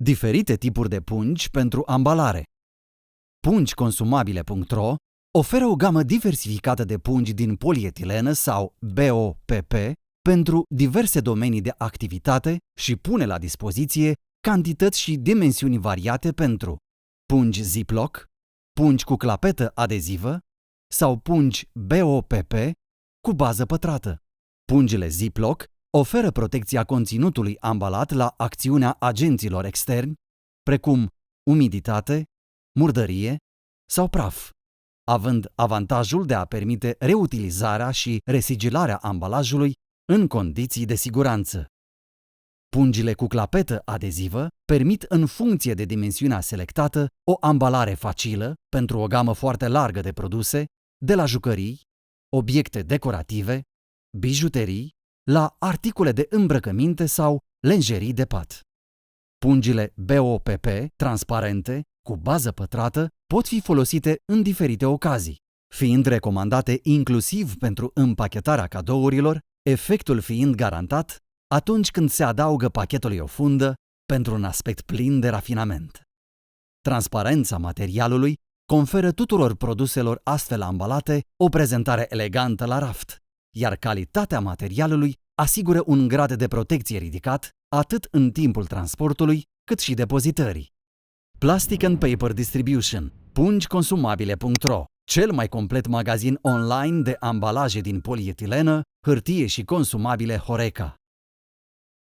Diferite tipuri de pungi pentru ambalare. Pungiconsumabile.ro oferă o gamă diversificată de pungi din polietilenă sau BOPP pentru diverse domenii de activitate și pune la dispoziție cantități și dimensiuni variate pentru pungi Ziploc, pungi cu clapetă adezivă sau pungi BOPP cu bază pătrată. Pungile Ziploc oferă protecția conținutului ambalat la acțiunea agenților externi, precum umiditate, murdărie sau praf, având avantajul de a permite reutilizarea și resigilarea ambalajului în condiții de siguranță. Pungile cu clapetă adezivă permit, în funcție de dimensiunea selectată, o ambalare facilă pentru o gamă foarte largă de produse, de la jucării, obiecte decorative, bijuterii, la articole de îmbrăcăminte sau lenjerii de pat. Pungile BOPP, transparente, cu bază pătrată, pot fi folosite în diferite ocazii, fiind recomandate inclusiv pentru împachetarea cadourilor, efectul fiind garantat atunci când se adaugă pachetului o fundă pentru un aspect plin de rafinament. Transparența materialului conferă tuturor produselor astfel ambalate o prezentare elegantă la raft, iar calitatea materialului asigură un grad de protecție ridicat atât în timpul transportului cât și depozitării. Plastic and Paper Distribution, pungiconsumabile.ro, cel mai complet magazin online de ambalaje din polietilenă, hârtie și consumabile Horeca.